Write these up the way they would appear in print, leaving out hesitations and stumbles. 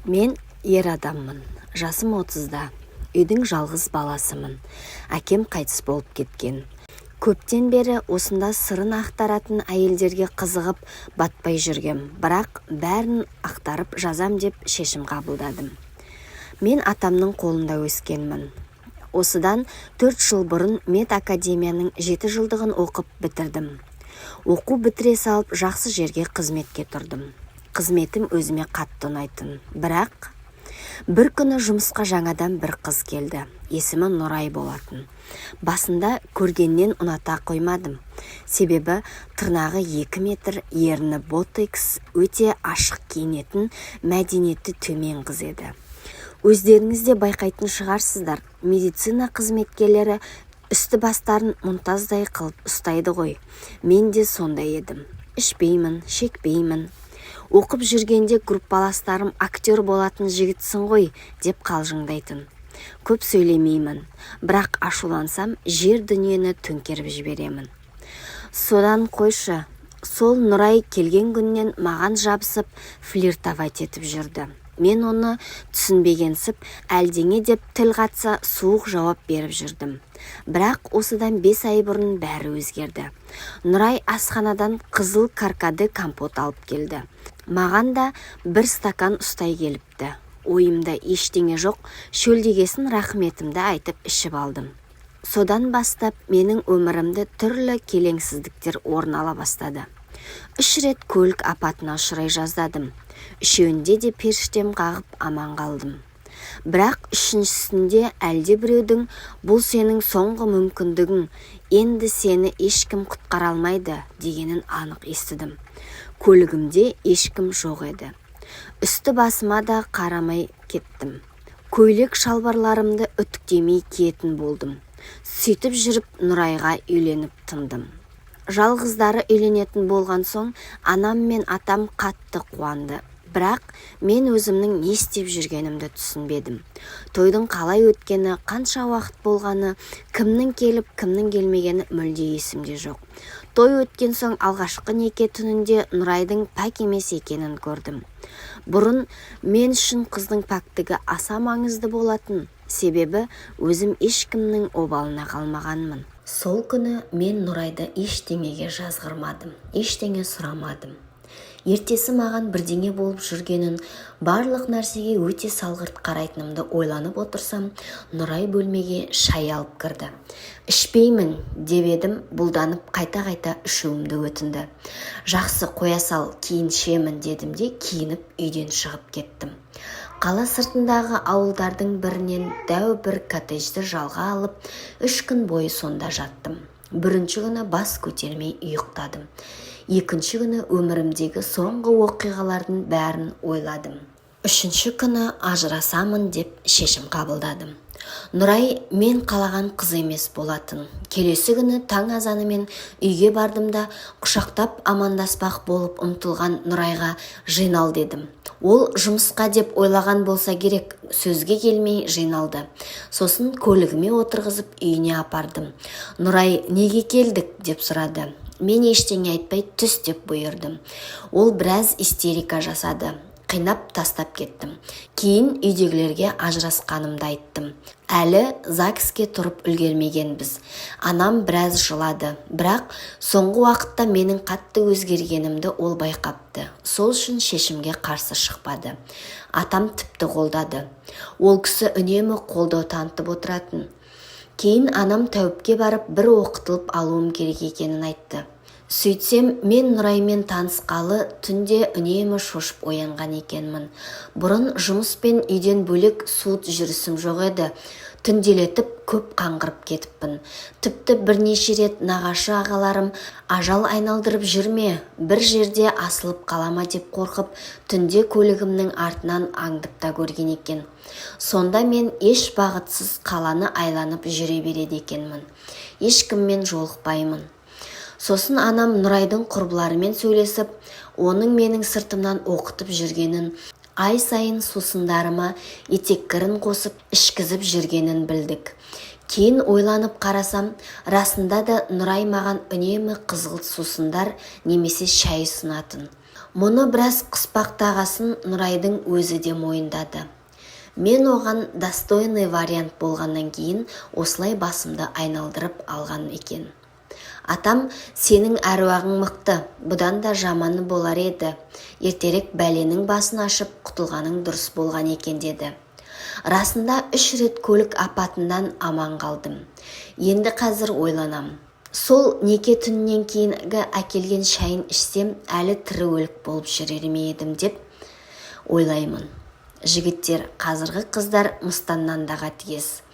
Мен ер адаммын, жасым 30-да, үйдің жалғыз баласымын. Әкем қайтыс болып кеткен. Көптен бері осында сырын ақтаратын әйелдерге қызығып батпай жүргем, бірақ бәрін ақтарып жазам деп шешім қабылдадым. Мен атамның қолында өскенмін. Осыдан 4 жыл бұрын медакадемияның 7 жылдығын оқып бітірдім. Оқу бітіре салып жақсы жерге қызметке тұрдым. Қызметім өзіме қатты ұнайтын. Бірақ бір күні жұмысқа жаңадан бір қыз келді. Есімі Нұрай болатын. Басында көргеннен ұната қоймадым. Себебі тырнағы 2 метр, ерні ботекс, өте ашық киінетін, мәдениеті төмен қыз еді. Өздеріңіз де байқайтын шығарсыздар, медицина қызметкерлері үсті бастарын мұнтаздай қылып ұстайды ғой. Мен де сондай едім. Ішпеймін, шекпеймін. Оқып жүргенде группаластарым актер болатын жігітсің ғой деп қалжыңдайтын. Көп сөйлемеймін, бірақ ашулансам жер дүниені төңкеріп жіберемін. Содан қойшы, сол Нұрай келген күннен маған жабысып флиртовать етіп жүрді. Мен оны түсінбегенсіп, әлдеңе деп тіл қатса суық жауап беріп жүрдім. Бірақ осыдан 5 ай бұрын бәрі өзгерді. Нұрай асханадан қызыл каркаде компот алып келді. Маған да бір стакан ұстай келіпті. Ойымда ештеңе жоқ, шөлдегесін рахметімді айтып ішіп алдым. Содан бастап менің өмірімде түрлі келеңсіздіктер орын ала бастады. 3 рет көлік апатына ұшырай жаздадым. Үшеуінде де періштем қағып аман қалдым. Бірақ үшіншісінде әлде біреудің бұл сенің соңғы мүмкіндігің, енді сені ешкім құтқара алмайды дегенін анық естідім. Көлігімде ешкім жоқ еді. Үсті басыма да қарамай кеттім. Көйлек шалбарларымды үтіктемей киетін болдым. Сөйтіп жүріп Нұрайға үйленіп тындым. Жалғыздары үйленетін болған соң анам мен атам қатты қуанды. Бірақ мен өзімнің не істеп жүргенімді түсінбедім. Тойдың қалай өткені, қанша уақыт болғаны, кімнің келіп, кімнің келмегені мүлде есімде жоқ. Той өткен соң алғашқы неке түнінде Нұрайдың пәк емес екенін көрдім. Бұрын мен үшін қыздың пәктігі аса маңызды болатын, себебі өзім ешкімнің обалына қалмағанмын. Сол күні мен Нұрайды ештеңеге жазғырмадым, ештеңе сұрамадым. Ертесі маған бірдеңе болып жүргенін, барлық нәрсеге өте салғырт қарайтынымды ойланып отырсам, Нұрай бөлмеге шай алып кірді. Ішпеймін деп едім, бұлданып қайта-қайта ішуімді өтінді. Жақсы, қоя сал, кейін ішемін дедім де киініп үйден шығып кеттім. Қала сыртындағы ауылдардың бірінен дәу бір коттеджді жалға алып, 3 күн бойы сонда жаттым. Бірінші күні бас көтермей ұйықтадым. Екінші күні өмірімдегі соңғы оқиғалардың бәрін ойладым. Үшінші күні ажырасамын деп шешім қабылдадым. Нұрай мен қалаған қыз емес болатын. Келесі күні таң азанымен үйге бардым да құшақтап амандаспақ болып ұмтылған Нұрайға жинал дедім. Ол жұмысқа деп ойлаған болса керек, сөзге келмей жиналды. Сосын көлігіме отырғызып үйіне апардым. Нұрай неге келдік деп сұрады. Мен ештеңе айтпай түс деп бұйырдым. Ол біраз истерика жасады. Қинап тастап кеттім. Кейін үйдегілерге ажырасқанымды айттым. Әлі ЗАГСке тұрып үлгермегенбіз. Анам біраз жылады. Бірақ соңғы уақытта менің қатты өзгергенімді ол байқапты. Сол үшін шешімге қарсы шықпады. Атам тіпті қолдады. Ол кісі үнемі қолдау танытып отыратын. Кейін анам тәуіпке барып бір оқытылып алуым керек екенін айтты. Сөйтсем, мен Нұраймен танысқалы түнде үнемі шошып оянған екенмін. Бұрын жұмыспен үйден бөлек суыт жүрісім жоқ еді. Түнделетіп көп қаңғырып кетіппін. Тіпті бірнеше рет нағашы ағаларым ажал айналдырып жүрме, бір жерде асылып қалама деп қорқып, түнде көлігімнің артынан аңдып та көрген екен. Сонда мен еш бағытсыз қаланы айланып жүре береді екенмін. Ешкіммен жолықпаймын. Сосын анам Нұрайдың құрбыларымен сөйлесіп, оның менің сыртымнан оқытып жүргенін, ай сайын сусындарыма етеккірін қосып ішкізіп жүргенін білдік. Кейін ойланып қарасам, расында да Нұрай маған үнемі қызғылт сусындар немесе шай ұсынатын. Мұны біраз қыспақтағасын Нұрайдың өзі де мойындады. Мен оған достойный вариант болғаннан кейін осылай басымды айналдырып алған екен. Атам, сенің әруағың мықты, бұдан да жаманы болар еді. Ертерек бәленің басын ашып құтылғаның дұрыс болған екен деді. Расында 3 рет көлік апатынан аман қалдым. Енді қазір ойланам. Сол неке түнінен кейінгі әкелген шайын ішсем, әлі тірі өлік болып жүрер ме едім деп ойлаймын. Жігіттер, қазіргі қыздар мыстаннан да қатыгез.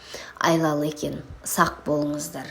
Айлалы екен, сақ болыңыздар.